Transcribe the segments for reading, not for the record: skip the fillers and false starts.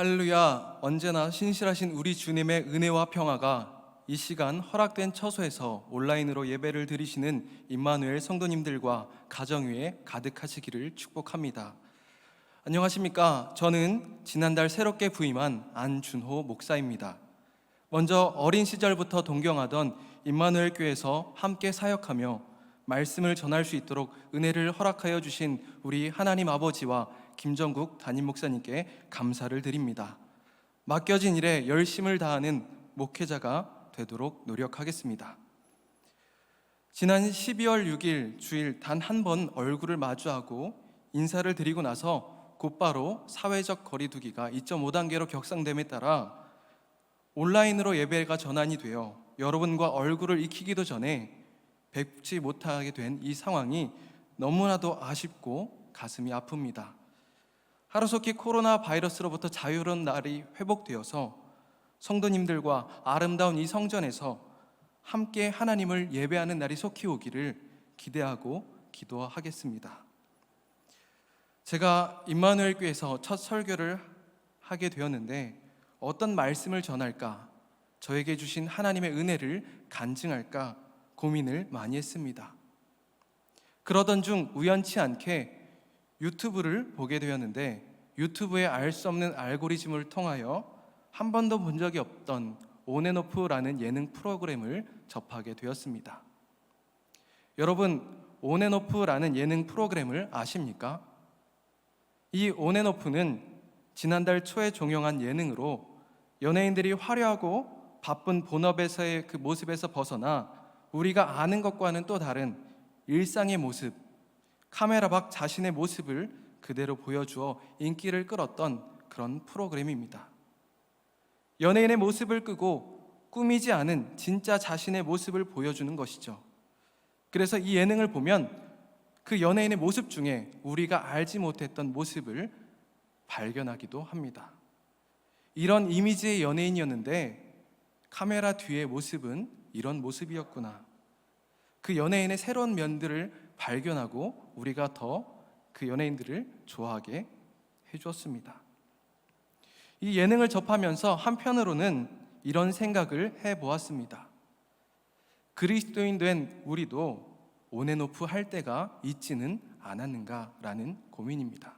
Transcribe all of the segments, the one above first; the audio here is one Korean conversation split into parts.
할렐루야. 언제나 신실하신 우리 주님의 은혜와 평화가 이 시간 허락된 처소에서 온라인으로 예배를 드리시는 임마누엘 성도님들과 가정 위에 가득하시기를 축복합니다. 안녕하십니까? 저는 지난달 새롭게 부임한 안준호 목사입니다. 먼저 어린 시절부터 동경하던 임마누엘 교회에서 함께 사역하며 말씀을 전할 수 있도록 은혜를 허락하여 주신 우리 하나님 아버지와 김정국 담임 목사님께 감사를 드립니다. 맡겨진 일에 열심을 다하는 목회자가 되도록 노력하겠습니다. 지난 12월 6일 주일 단 한 번 얼굴을 마주하고 인사를 드리고 나서 곧바로 사회적 거리두기가 2.5단계로 격상됨에 따라 온라인으로 예배가 전환이 되어 여러분과 얼굴을 익히기도 전에 뵙지 못하게 된 이 상황이 너무나도 아쉽고 가슴이 아픕니다. 하루속히 코로나 바이러스로부터 자유로운 날이 회복되어서 성도님들과 아름다운 이 성전에서 함께 하나님을 예배하는 날이 속히 오기를 기대하고 기도하겠습니다. 제가 임마누엘 교회에서 첫 설교를 하게 되었는데 어떤 말씀을 전할까, 저에게 주신 하나님의 은혜를 간증할까 고민을 많이 했습니다. 그러던 중 우연치 않게 유튜브를 보게 되었는데 유튜브의 알 수 없는 알고리즘을 통하여 한 번도 본 적이 없던 온앤오프라는 예능 프로그램을 접하게 되었습니다. 여러분, 온앤오프라는 예능 프로그램을 아십니까? 이 온앤오프는 지난달 초에 종영한 예능으로 연예인들이 화려하고 바쁜 본업에서의 그 모습에서 벗어나 우리가 아는 것과는 또 다른 일상의 모습, 카메라 밖 자신의 모습을 그대로 보여주어 인기를 끌었던 그런 프로그램입니다. 연예인의 모습을 끄고 꾸미지 않은 진짜 자신의 모습을 보여주는 것이죠. 그래서 이 예능을 보면 그 연예인의 모습 중에 우리가 알지 못했던 모습을 발견하기도 합니다. 이런 이미지의 연예인이었는데 카메라 뒤의 모습은 이런 모습이었구나. 그 연예인의 새로운 면들을 발견하고 우리가 더 그 연예인들을 좋아하게 해주었습니다. 이 예능을 접하면서 한편으로는 이런 생각을 해보았습니다. 그리스도인 된 우리도 온앤오프 할 때가 있지는 않았는가라는 고민입니다.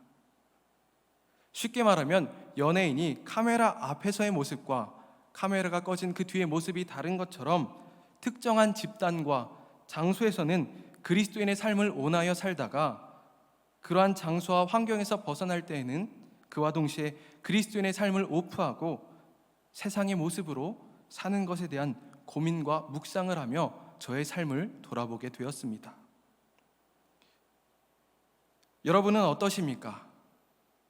쉽게 말하면 연예인이 카메라 앞에서의 모습과 카메라가 꺼진 그 뒤의 모습이 다른 것처럼 특정한 집단과 장소에서는 그리스도인의 삶을 온하여 살다가 그러한 장소와 환경에서 벗어날 때에는 그와 동시에 그리스도인의 삶을 오프하고 세상의 모습으로 사는 것에 대한 고민과 묵상을 하며 저의 삶을 돌아보게 되었습니다. 여러분은 어떠십니까?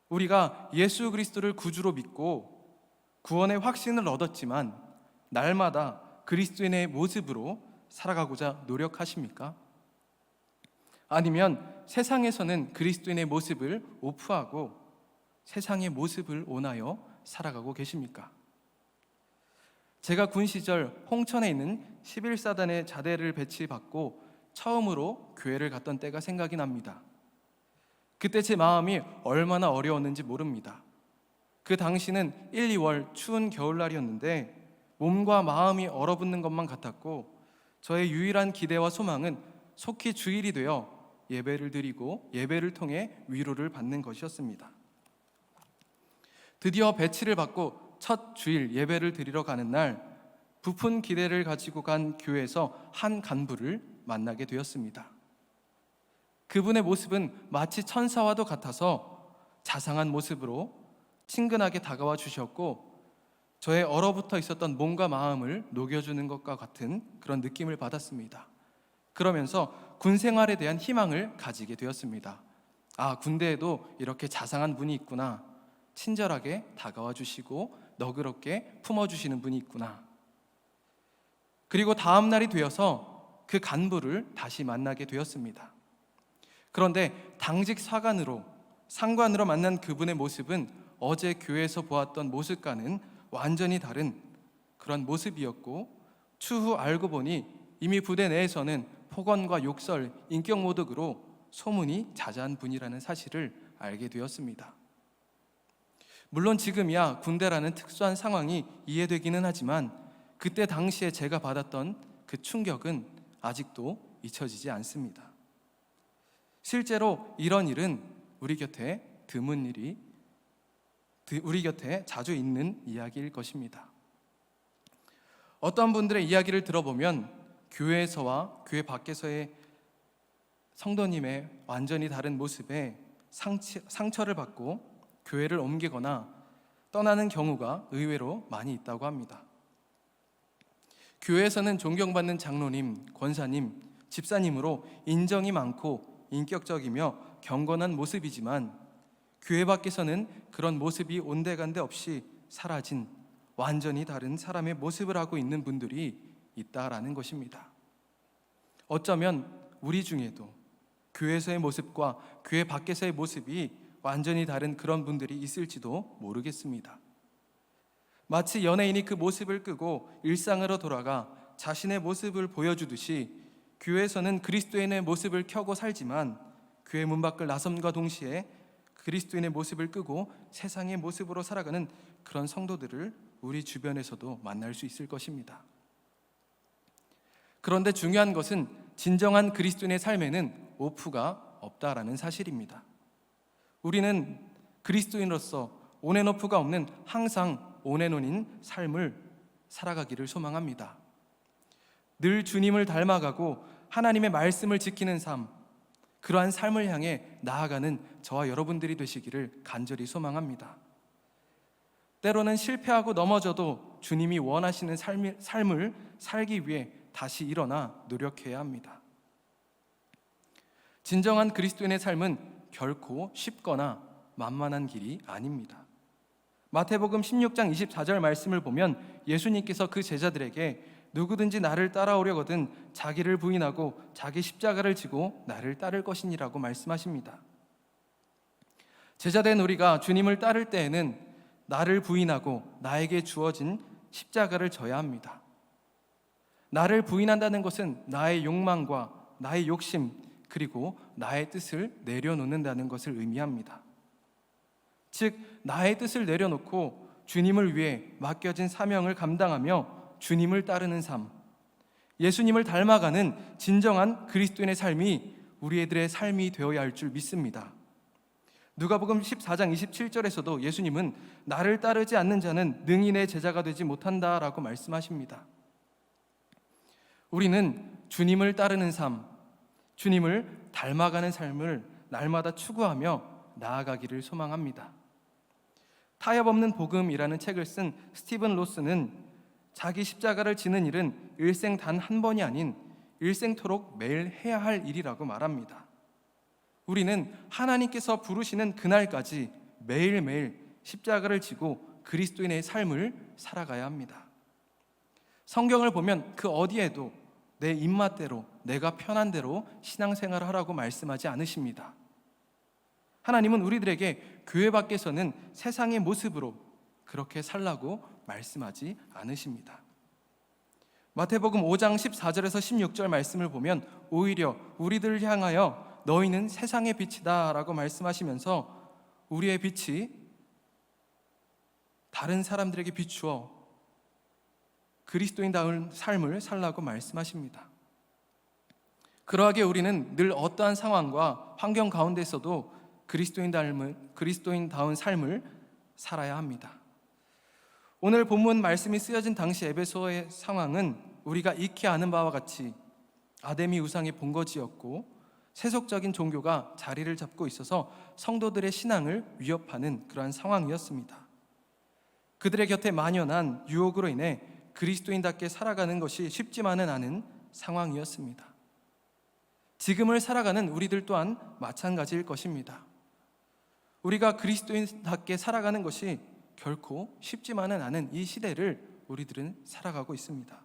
우리가 예수 그리스도를 구주로 믿고 구원의 확신을 얻었지만 날마다 그리스도인의 모습으로 살아가고자 노력하십니까? 아니면 세상에서는 그리스도인의 모습을 오프하고 세상의 모습을 온하여 살아가고 계십니까? 제가 군 시절 홍천에 있는 11사단의 자대를 배치받고 처음으로 교회를 갔던 때가 생각이 납니다. 그때 제 마음이 얼마나 어려웠는지 모릅니다. 그 당시는 1, 2월 추운 겨울날이었는데 몸과 마음이 얼어붙는 것만 같았고 저의 유일한 기대와 소망은 속히 주일이 되어 예배를 드리고 예배를 통해 위로를 받는 것이었습니다. 드디어 배치를 받고 첫 주일 예배를 드리러 가는 날 부푼 기대를 가지고 간 교회에서 한 간부를 만나게 되었습니다. 그분의 모습은 마치 천사와도 같아서 자상한 모습으로 친근하게 다가와 주셨고 저의 얼어붙어 있었던 몸과 마음을 녹여주는 것과 같은 그런 느낌을 받았습니다. 그러면서 군 생활에 대한 희망을 가지게 되었습니다. 아, 군대에도 이렇게 자상한 분이 있구나. 친절하게 다가와 주시고 너그럽게 품어주시는 분이 있구나. 그리고 다음 날이 되어서 그 간부를 다시 만나게 되었습니다. 그런데 당직 상관으로 만난 그분의 모습은 어제 교회에서 보았던 모습과는 완전히 다른 그런 모습이었고 추후 알고 보니 이미 부대 내에서는 폭언과 욕설, 인격 모독으로 소문이 자자한 분이라는 사실을 알게 되었습니다. 물론 지금이야 군대라는 특수한 상황이 이해되기는 하지만 그때 당시에 제가 받았던 그 충격은 아직도 잊혀지지 않습니다. 실제로 이런 일은 우리 곁에 자주 있는 이야기일 것입니다. 어떤 분들의 이야기를 들어보면 교회에서와 교회 밖에서의 성도님의 완전히 다른 모습에 상처를 받고 교회를 옮기거나 떠나는 경우가 의외로 많이 있다고 합니다. 교회에서는 존경받는 장로님, 권사님, 집사님으로 인정이 많고 인격적이며 경건한 모습이지만 교회 밖에서는 그런 모습이 온데간데 없이 사라진 완전히 다른 사람의 모습을 하고 있는 분들이 있다라는 것입니다. 어쩌면 우리 중에도 교회에서의 모습과 교회 밖에서의 모습이 완전히 다른 그런 분들이 있을지도 모르겠습니다. 마치 연예인이 그 모습을 끄고 일상으로 돌아가 자신의 모습을 보여주듯이 교회에서는 그리스도인의 모습을 켜고 살지만 교회 문 밖을 나섬과 동시에 그리스도인의 모습을 끄고 세상의 모습으로 살아가는 그런 성도들을 우리 주변에서도 만날 수 있을 것입니다. 그런데 중요한 것은 진정한 그리스도인의 삶에는 오프가 없다라는 사실입니다. 우리는 그리스도인으로서 온앤오프가 없는 항상 온앤온인 삶을 살아가기를 소망합니다. 늘 주님을 닮아가고 하나님의 말씀을 지키는 삶, 그러한 삶을 향해 나아가는 저와 여러분들이 되시기를 간절히 소망합니다. 때로는 실패하고 넘어져도 주님이 원하시는 삶을 살기 위해 다시 일어나 노력해야 합니다. 진정한 그리스도인의 삶은 결코 쉽거나 만만한 길이 아닙니다. 마태복음 16장 24절 말씀을 보면 예수님께서 그 제자들에게 누구든지 나를 따라오려거든 자기를 부인하고 자기 십자가를 지고 나를 따를 것이니라고 말씀하십니다. 제자된 우리가 주님을 따를 때에는 나를 부인하고 나에게 주어진 십자가를 져야 합니다. 나를 부인한다는 것은 나의 욕망과 나의 욕심 그리고 나의 뜻을 내려놓는다는 것을 의미합니다. 즉 나의 뜻을 내려놓고 주님을 위해 맡겨진 사명을 감당하며 주님을 따르는 삶, 예수님을 닮아가는 진정한 그리스도인의 삶이 우리 애들의 삶이 되어야 할 줄 믿습니다. 누가복음 14장 27절에서도 예수님은 나를 따르지 않는 자는 능히 내 제자가 되지 못한다라고 말씀하십니다. 우리는 주님을 따르는 삶, 주님을 닮아가는 삶을 날마다 추구하며 나아가기를 소망합니다. 타협 없는 복음이라는 책을 쓴 스티븐 로스는 자기 십자가를 지는 일은 일생 단 한 번이 아닌 일생토록 매일 해야 할 일이라고 말합니다. 우리는 하나님께서 부르시는 그날까지 매일매일 십자가를 지고 그리스도인의 삶을 살아가야 합니다. 성경을 보면 그 어디에도 내 입맛대로 내가 편한 대로 신앙생활을 하라고 말씀하지 않으십니다. 하나님은 우리들에게 교회 밖에서는 세상의 모습으로 그렇게 살라고 말씀하지 않으십니다. 마태복음 5장 14절에서 16절 말씀을 보면 오히려 우리들을 향하여 너희는 세상의 빛이다 라고 말씀하시면서 우리의 빛이 다른 사람들에게 비추어 그리스도인다운 삶을 살라고 말씀하십니다. 그러하게 우리는 늘 어떠한 상황과 환경 가운데서도 그리스도인다운 삶을 살아야 합니다. 오늘 본문 말씀이 쓰여진 당시 에베소의 상황은 우리가 익히 아는 바와 같이 아데미 우상의 본거지였고 세속적인 종교가 자리를 잡고 있어서 성도들의 신앙을 위협하는 그러한 상황이었습니다. 그들의 곁에 만연한 유혹으로 인해 그리스도인답게 살아가는 것이 쉽지만은 않은 상황이었습니다. 지금을 살아가는 우리들 또한 마찬가지일 것입니다. 우리가 그리스도인답게 살아가는 것이 결코 쉽지만은 않은 이 시대를 우리들은 살아가고 있습니다.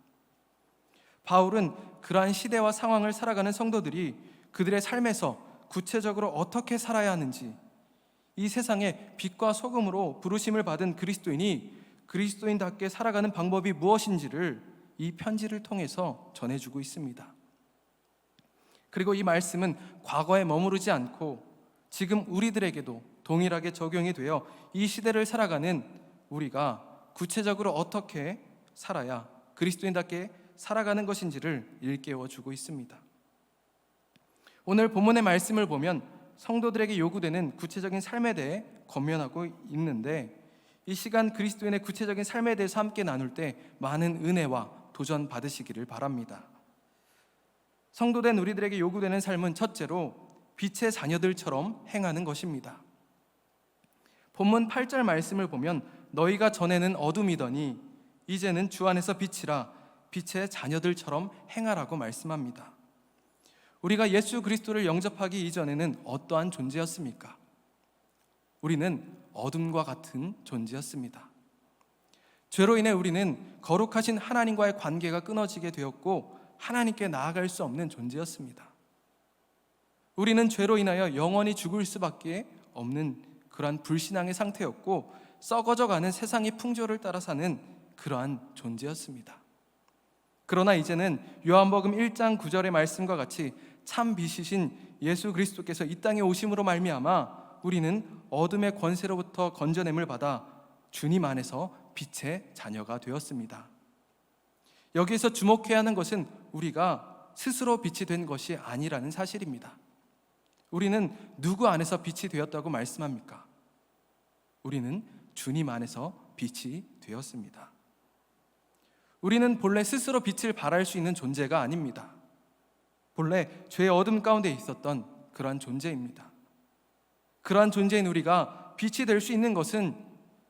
바울은 그러한 시대와 상황을 살아가는 성도들이 그들의 삶에서 구체적으로 어떻게 살아야 하는지, 이 세상에 빛과 소금으로 부르심을 받은 그리스도인이 그리스도인답게 살아가는 방법이 무엇인지를 이 편지를 통해서 전해주고 있습니다. 그리고 이 말씀은 과거에 머무르지 않고 지금 우리들에게도 동일하게 적용이 되어 이 시대를 살아가는 우리가 구체적으로 어떻게 살아야 그리스도인답게 살아가는 것인지를 일깨워주고 있습니다. 오늘 본문의 말씀을 보면 성도들에게 요구되는 구체적인 삶에 대해 권면하고 있는데, 이 시간 그리스도인의 구체적인 삶에 대해서 함께 나눌 때 많은 은혜와 도전 받으시기를 바랍니다. 성도된 우리들에게 요구되는 삶은 첫째로 빛의 자녀들처럼 행하는 것입니다. 본문 8절 말씀을 보면 너희가 전에는 어둠이더니 이제는 주 안에서 빛이라 빛의 자녀들처럼 행하라고 말씀합니다. 우리가 예수 그리스도를 영접하기 이전에는 어떠한 존재였습니까? 우리는 어둠과 같은 존재였습니다. 죄로 인해 우리는 거룩하신 하나님과의 관계가 끊어지게 되었고 하나님께 나아갈 수 없는 존재였습니다. 우리는 죄로 인하여 영원히 죽을 수밖에 없는 그러한 불신앙의 상태였고 썩어져가는 세상의 풍조를 따라 사는 그러한 존재였습니다. 그러나 이제는 요한복음 1장 9절의 말씀과 같이 참 빛이신 예수 그리스도께서 이 땅에 오심으로 말미암아 우리는 어둠의 권세로부터 건져냄을 받아 주님 안에서 빛의 자녀가 되었습니다. 여기에서 주목해야 하는 것은 우리가 스스로 빛이 된 것이 아니라는 사실입니다. 우리는 누구 안에서 빛이 되었다고 말씀합니까? 우리는 주님 안에서 빛이 되었습니다. 우리는 본래 스스로 빛을 발할 수 있는 존재가 아닙니다. 본래 죄의 어둠 가운데 있었던 그러한 존재입니다. 그러한 존재인 우리가 빛이 될 수 있는 것은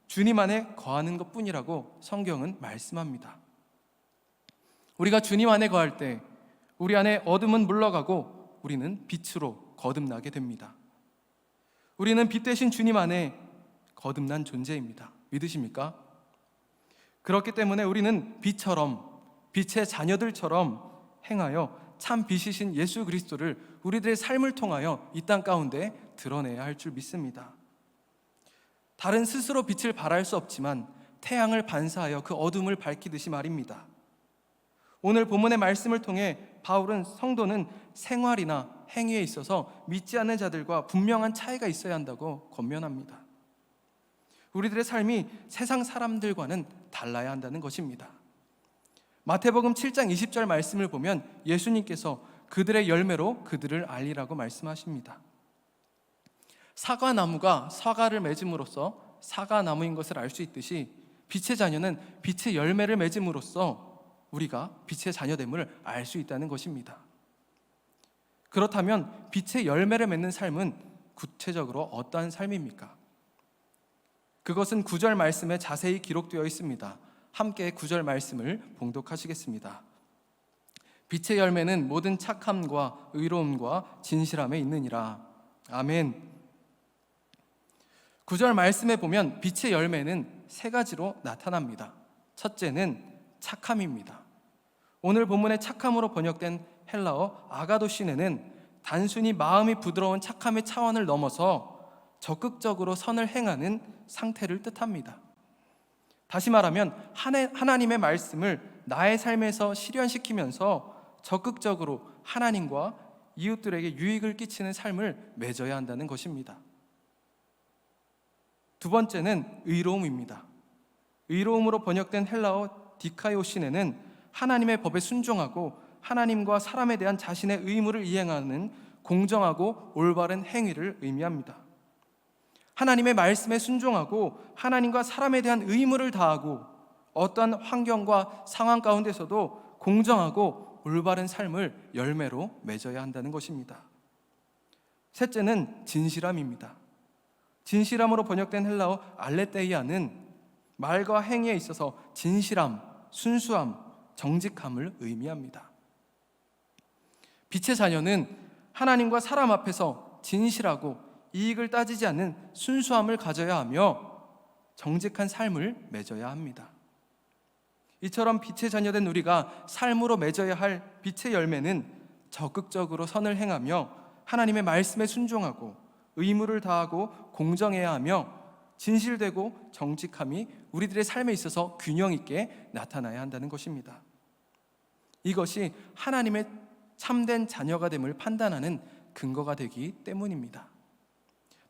주님 안에 거하는 것뿐이라고 성경은 말씀합니다. 우리가 주님 안에 거할 때 우리 안에 어둠은 물러가고 우리는 빛으로 거듭나게 됩니다. 우리는 빛 대신 주님 안에 거듭난 존재입니다. 믿으십니까? 그렇기 때문에 우리는 빛처럼, 빛의 자녀들처럼 행하여 참 빛이신 예수 그리스도를 우리들의 삶을 통하여 이 땅 가운데 드러내야 할 줄 믿습니다. 다른 스스로 빛을 발할 수 없지만 태양을 반사하여 그 어둠을 밝히듯이 말입니다. 오늘 본문의 말씀을 통해 바울은 성도는 생활이나 행위에 있어서 믿지 않는 자들과 분명한 차이가 있어야 한다고 권면합니다. 우리들의 삶이 세상 사람들과는 달라야 한다는 것입니다. 마태복음 7장 20절 말씀을 보면 예수님께서 그들의 열매로 그들을 알리라고 말씀하십니다. 사과나무가 사과를 맺음으로써 사과나무인 것을 알 수 있듯이 빛의 자녀는 빛의 열매를 맺음으로써 우리가 빛의 자녀됨을 알 수 있다는 것입니다. 그렇다면 빛의 열매를 맺는 삶은 구체적으로 어떠한 삶입니까? 그것은 9절 말씀에 자세히 기록되어 있습니다. 함께 9절 말씀을 봉독하시겠습니다. 빛의 열매는 모든 착함과 의로움과 진실함에 있느니라. 아멘. 9절 말씀에 보면 빛의 열매는 세 가지로 나타납니다. 첫째는 착함입니다. 오늘 본문의 착함으로 번역된 헬라어 아가도시네는 단순히 마음이 부드러운 착함의 차원을 넘어서 적극적으로 선을 행하는 상태를 뜻합니다. 다시 말하면 하나님의 말씀을 나의 삶에서 실현시키면서 적극적으로 하나님과 이웃들에게 유익을 끼치는 삶을 맺어야 한다는 것입니다. 두 번째는 의로움입니다. 의로움으로 번역된 헬라어 디카이오시네는 하나님의 법에 순종하고 하나님과 사람에 대한 자신의 의무를 이행하는 공정하고 올바른 행위를 의미합니다. 하나님의 말씀에 순종하고 하나님과 사람에 대한 의무를 다하고 어떠한 환경과 상황 가운데서도 공정하고 올바른 삶을 열매로 맺어야 한다는 것입니다. 셋째는 진실함입니다. 진실함으로 번역된 헬라어 알레테이아는 말과 행위에 있어서 진실함, 순수함, 정직함을 의미합니다. 빛의 자녀는 하나님과 사람 앞에서 진실하고 이익을 따지지 않는 순수함을 가져야 하며 정직한 삶을 맺어야 합니다. 이처럼 빛의 자녀된 우리가 삶으로 맺어야 할 빛의 열매는 적극적으로 선을 행하며 하나님의 말씀에 순종하고 의무를 다하고 공정해야 하며 진실되고 정직함이 우리들의 삶에 있어서 균형 있게 나타나야 한다는 것입니다. 이것이 하나님의 참된 자녀가 됨을 판단하는 근거가 되기 때문입니다.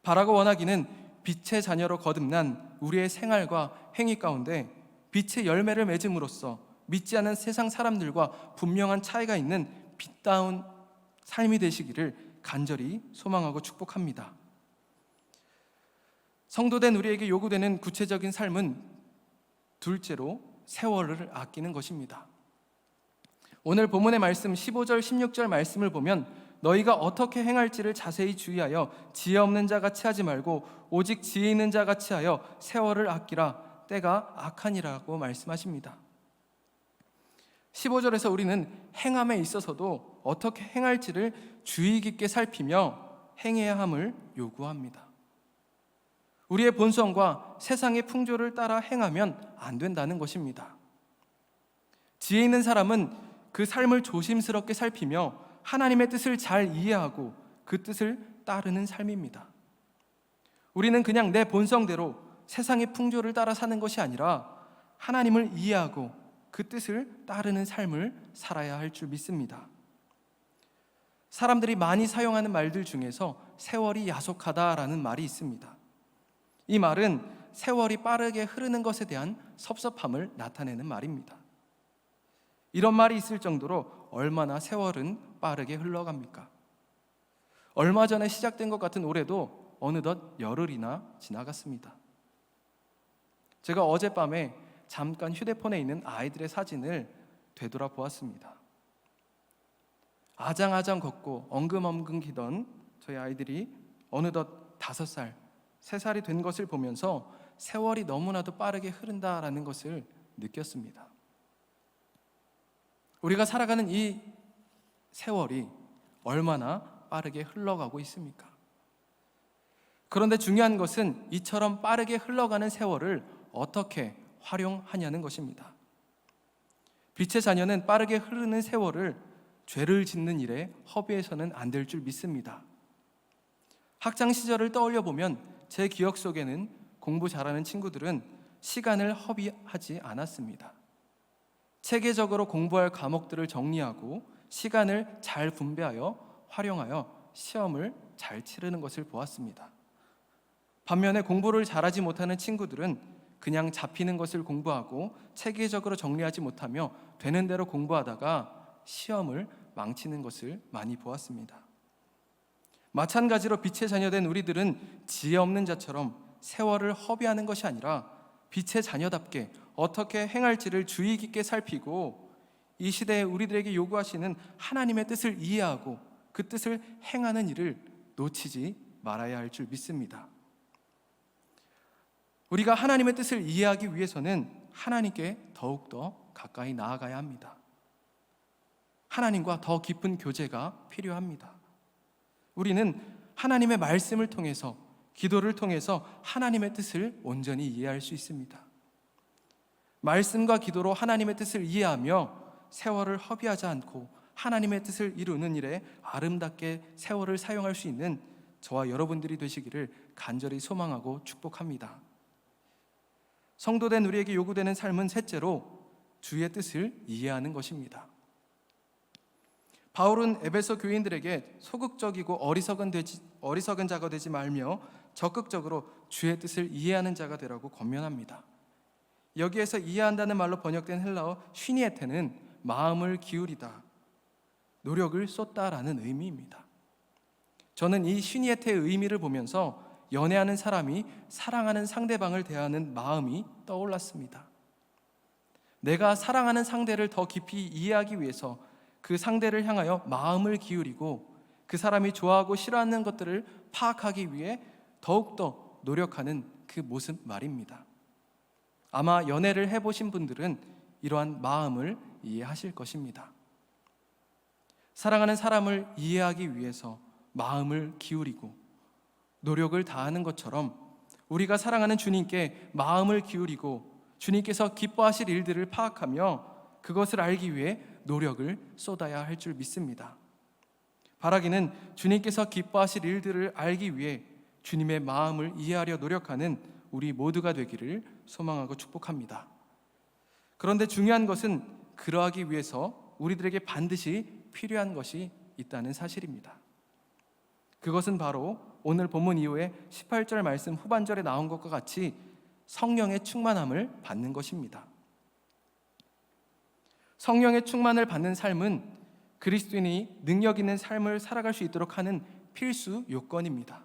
바라고 원하기는 빛의 자녀로 거듭난 우리의 생활과 행위 가운데 빛의 열매를 맺음으로써 믿지 않는 세상 사람들과 분명한 차이가 있는 빛다운 삶이 되시기를 간절히 소망하고 축복합니다. 성도된 우리에게 요구되는 구체적인 삶은 둘째로 세월을 아끼는 것입니다. 오늘 본문의 말씀 15절 16절 말씀을 보면 너희가 어떻게 행할지를 자세히 주의하여 지혜 없는 자 같이 하지 말고 오직 지혜 있는 자 같이 하여 세월을 아끼라 때가 악하니라고 말씀하십니다. 15절에서 우리는 행함에 있어서도 어떻게 행할지를 주의 깊게 살피며 행해야 함을 요구합니다. 우리의 본성과 세상의 풍조를 따라 행하면 안 된다는 것입니다. 지혜 있는 사람은 그 삶을 조심스럽게 살피며 하나님의 뜻을 잘 이해하고 그 뜻을 따르는 삶입니다. 우리는 그냥 내 본성대로 세상의 풍조를 따라 사는 것이 아니라 하나님을 이해하고 그 뜻을 따르는 삶을 살아야 할 줄 믿습니다. 사람들이 많이 사용하는 말들 중에서 세월이 야속하다라는 말이 있습니다. 이 말은 세월이 빠르게 흐르는 것에 대한 섭섭함을 나타내는 말입니다. 이런 말이 있을 정도로 얼마나 세월은 빠르게 흘러갑니까? 얼마 전에 시작된 것 같은 올해도 어느덧 열흘이나 지나갔습니다. 제가 어젯밤에 잠깐 휴대폰에 있는 아이들의 사진을 되돌아보았습니다. 아장아장 걷고 엉금엉금 기던 저희 아이들이 어느덧 5살, 3살이 된 것을 보면서 세월이 너무나도 빠르게 흐른다라는 것을 느꼈습니다. 우리가 살아가는 이 세월이 얼마나 빠르게 흘러가고 있습니까? 그런데 중요한 것은 이처럼 빠르게 흘러가는 세월을 어떻게 활용하냐는 것입니다. 빛의 자녀는 빠르게 흐르는 세월을 죄를 짓는 일에 허비해서는 안 될 줄 믿습니다. 학창 시절을 떠올려 보면 제 기억 속에는 공부 잘하는 친구들은 시간을 허비하지 않았습니다. 체계적으로 공부할 과목들을 정리하고 시간을 잘 분배하여 활용하여 시험을 잘 치르는 것을 보았습니다. 반면에 공부를 잘하지 못하는 친구들은 그냥 잡히는 것을 공부하고 체계적으로 정리하지 못하며 되는 대로 공부하다가 시험을 망치는 것을 많이 보았습니다. 마찬가지로 빛의 자녀된 우리들은 지혜 없는 자처럼 세월을 허비하는 것이 아니라 빛의 자녀답게 어떻게 행할지를 주의 깊게 살피고 이 시대에 우리들에게 요구하시는 하나님의 뜻을 이해하고 그 뜻을 행하는 일을 놓치지 말아야 할 줄 믿습니다. 우리가 하나님의 뜻을 이해하기 위해서는 하나님께 더욱더 가까이 나아가야 합니다. 하나님과 더 깊은 교제가 필요합니다. 우리는 하나님의 말씀을 통해서, 기도를 통해서 하나님의 뜻을 온전히 이해할 수 있습니다. 말씀과 기도로 하나님의 뜻을 이해하며 세월을 허비하지 않고 하나님의 뜻을 이루는 일에 아름답게 세월을 사용할 수 있는 저와 여러분들이 되시기를 간절히 소망하고 축복합니다. 성도된 우리에게 요구되는 삶은 셋째로 주의 뜻을 이해하는 것입니다. 바울은 에베소 교인들에게 소극적이고 어리석은 자가 되지 말며 적극적으로 주의 뜻을 이해하는 자가 되라고 권면합니다. 여기에서 이해한다는 말로 번역된 헬라어 쉬니에테는 마음을 기울이다, 노력을 쏟다라는 의미입니다. 저는 이 쉬니에테의 의미를 보면서 연애하는 사람이 사랑하는 상대방을 대하는 마음이 떠올랐습니다. 내가 사랑하는 상대를 더 깊이 이해하기 위해서 그 상대를 향하여 마음을 기울이고 그 사람이 좋아하고 싫어하는 것들을 파악하기 위해 더욱더 노력하는 그 모습 말입니다. 아마 연애를 해보신 분들은 이러한 마음을 이해하실 것입니다. 사랑하는 사람을 이해하기 위해서 마음을 기울이고 노력을 다하는 것처럼 우리가 사랑하는 주님께 마음을 기울이고 주님께서 기뻐하실 일들을 파악하며 그것을 알기 위해 노력을 쏟아야 할 줄 믿습니다. 바라기는 주님께서 기뻐하실 일들을 알기 위해 주님의 마음을 이해하려 노력하는 우리 모두가 되기를 소망하고 축복합니다. 그런데 중요한 것은 그러하기 위해서 우리들에게 반드시 필요한 것이 있다는 사실입니다. 그것은 바로 오늘 본문 이후에 18절 말씀 후반절에 나온 것과 같이 성령의 충만함을 받는 것입니다. 성령의 충만을 받는 삶은 그리스도인이 능력 있는 삶을 살아갈 수 있도록 하는 필수 요건입니다.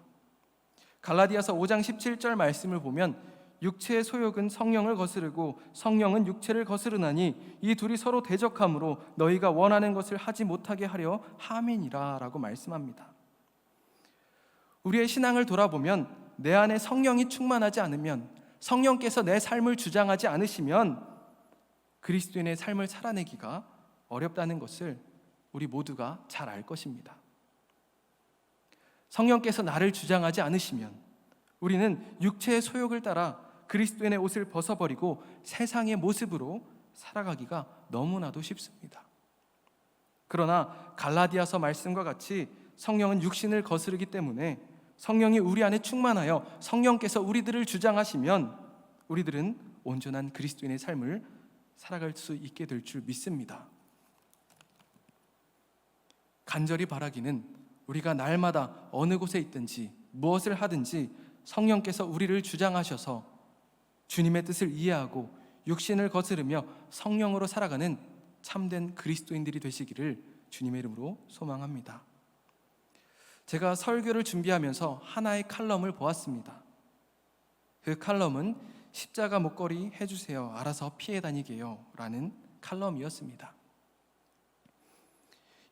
갈라디아서 5장 17절 말씀을 보면 육체의 소욕은 성령을 거스르고 성령은 육체를 거스르나니 이 둘이 서로 대적함으로 너희가 원하는 것을 하지 못하게 하려 함이니라 라고 말씀합니다. 우리의 신앙을 돌아보면 내 안에 성령이 충만하지 않으면, 성령께서 내 삶을 주장하지 않으시면 그리스도인의 삶을 살아내기가 어렵다는 것을 우리 모두가 잘 알 것입니다. 성령께서 나를 주장하지 않으시면 우리는 육체의 소욕을 따라 그리스도인의 옷을 벗어버리고 세상의 모습으로 살아가기가 너무나도 쉽습니다. 그러나 갈라디아서 말씀과 같이 성령은 육신을 거스르기 때문에 성령이 우리 안에 충만하여 성령께서 우리들을 주장하시면 우리들은 온전한 그리스도인의 삶을 살아갈 수 있게 될 줄 믿습니다. 간절히 바라기는 우리가 날마다 어느 곳에 있든지 무엇을 하든지 성령께서 우리를 주장하셔서 주님의 뜻을 이해하고 육신을 거스르며 성령으로 살아가는 참된 그리스도인들이 되시기를 주님의 이름으로 소망합니다. 제가 설교를 준비하면서 하나의 칼럼을 보았습니다. 그 칼럼은 십자가 목걸이 해주세요, 알아서 피해 다니게요 라는 칼럼이었습니다.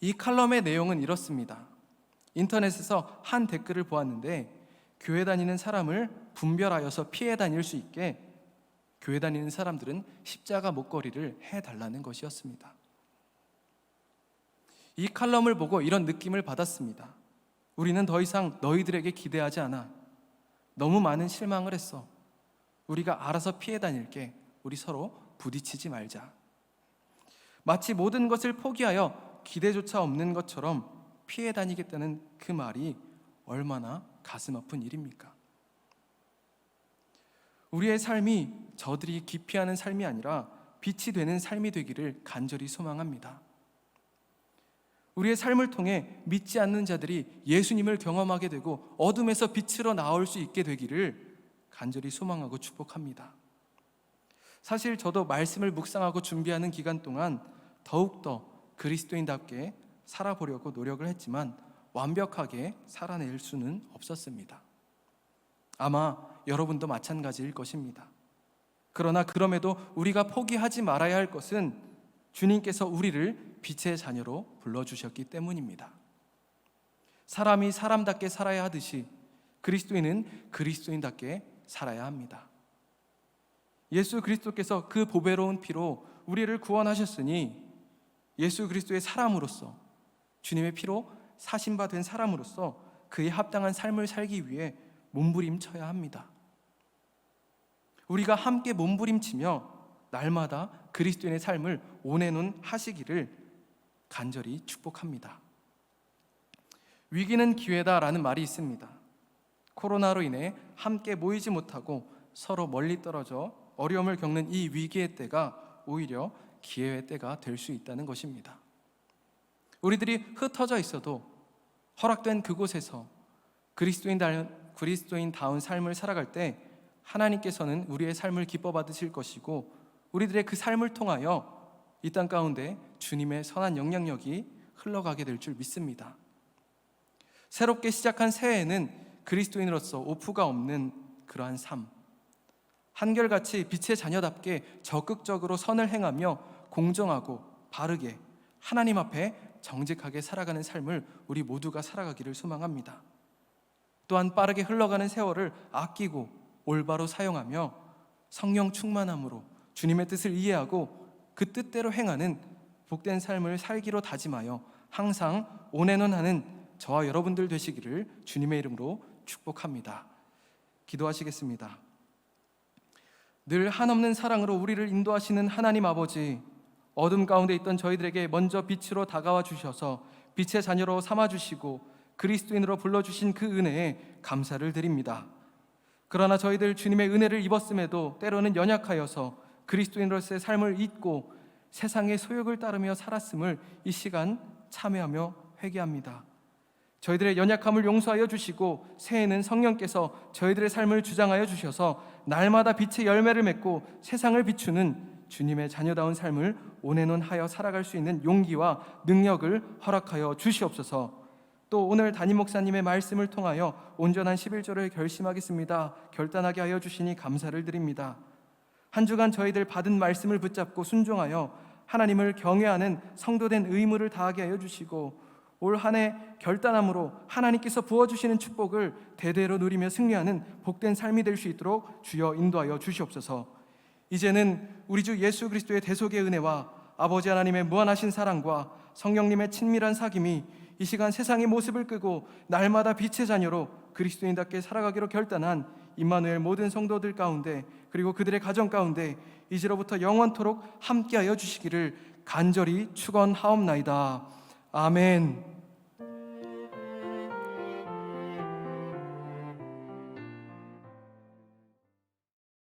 이 칼럼의 내용은 이렇습니다. 인터넷에서 한 댓글을 보았는데 교회 다니는 사람을 분별하여서 피해 다닐 수 있게 교회 다니는 사람들은 십자가 목걸이를 해달라는 것이었습니다. 이 칼럼을 보고 이런 느낌을 받았습니다. 우리는 더 이상 너희들에게 기대하지 않아. 너무 많은 실망을 했어. 우리가 알아서 피해 다닐게. 우리 서로 부딪히지 말자. 마치 모든 것을 포기하여 기대조차 없는 것처럼 피해 다니겠다는 그 말이 얼마나 가슴 아픈 일입니까? 우리의 삶이 저들이 기피하는 삶이 아니라 빛이 되는 삶이 되기를 간절히 소망합니다. 우리의 삶을 통해 믿지 않는 자들이 예수님을 경험하게 되고 어둠에서 빛으로 나올 수 있게 되기를 간절히 소망하고 축복합니다. 사실 저도 말씀을 묵상하고 준비하는 기간 동안 더욱더 그리스도인답게 살아보려고 노력을 했지만 완벽하게 살아낼 수는 없었습니다. 아마 여러분도 마찬가지일 것입니다. 그러나 그럼에도 우리가 포기하지 말아야 할 것은 주님께서 우리를 빛의 자녀로 불러주셨기 때문입니다. 사람이 사람답게 살아야 하듯이 그리스도인은 그리스도인답게 살아야 합니다. 예수 그리스도께서 그 보배로운 피로 우리를 구원하셨으니 예수 그리스도의 사람으로서, 주님의 피로 사신 바 된 사람으로서 그에 합당한 삶을 살기 위해 몸부림쳐야 합니다. 우리가 함께 몸부림치며 날마다 그리스도인의 삶을 온해는 하시기를 간절히 축복합니다. 위기는 기회다라는 말이 있습니다. 코로나로 인해 함께 모이지 못하고 서로 멀리 떨어져 어려움을 겪는 이 위기의 때가 오히려 기회의 때가 될 수 있다는 것입니다. 우리들이 흩어져 있어도 허락된 그곳에서 그리스도인다운 삶을 살아갈 때 하나님께서는 우리의 삶을 기뻐 받으실 것이고 우리들의 그 삶을 통하여 이 땅 가운데 주님의 선한 영향력이 흘러가게 될 줄 믿습니다. 새롭게 시작한 새해에는 그리스도인으로서 오프가 없는 그러한 삶, 한결같이 빛의 자녀답게 적극적으로 선을 행하며 공정하고 바르게 하나님 앞에 정직하게 살아가는 삶을 우리 모두가 살아가기를 소망합니다. 또한 빠르게 흘러가는 세월을 아끼고 올바로 사용하며 성령 충만함으로 주님의 뜻을 이해하고 그 뜻대로 행하는 복된 삶을 살기로 다짐하여 항상 온앤온하는 저와 여러분들 되시기를 주님의 이름으로 축복합니다. 기도하시겠습니다. 늘 한없는 사랑으로 우리를 인도하시는 하나님 아버지, 어둠 가운데 있던 저희들에게 먼저 빛으로 다가와 주셔서 빛의 자녀로 삼아주시고 그리스도인으로 불러주신 그 은혜에 감사를 드립니다. 그러나 저희들 주님의 은혜를 입었음에도 때로는 연약하여서 그리스도인으로서의 삶을 잊고 세상의 소욕을 따르며 살았음을 이 시간 참회하며 회개합니다. 저희들의 연약함을 용서하여 주시고 새해에는 성령께서 저희들의 삶을 주장하여 주셔서 날마다 빛의 열매를 맺고 세상을 비추는 주님의 자녀다운 삶을 온앤온하여 살아갈 수 있는 용기와 능력을 허락하여 주시옵소서. 또 오늘 담임 목사님의 말씀을 통하여 온전한 11조를 결심하겠습니다. 결단하게 하여 주시니 감사를 드립니다. 한 주간 저희들 받은 말씀을 붙잡고 순종하여 하나님을 경외하는 성도된 의무를 다하게 하여 주시고 올 한 해 결단함으로 하나님께서 부어주시는 축복을 대대로 누리며 승리하는 복된 삶이 될 수 있도록 주여 인도하여 주시옵소서. 이제는 우리 주 예수 그리스도의 대속의 은혜와 아버지 하나님의 무한하신 사랑과 성령님의 친밀한 사귐이 이 시간 세상의 모습을 끄고 날마다 빛의 자녀로 그리스도인답게 살아가기로 결단한 임마누엘 모든 성도들 가운데 그리고 그들의 가정 가운데 이제로부터 영원토록 함께하여 주시기를 간절히 축원하옵나이다. 아멘.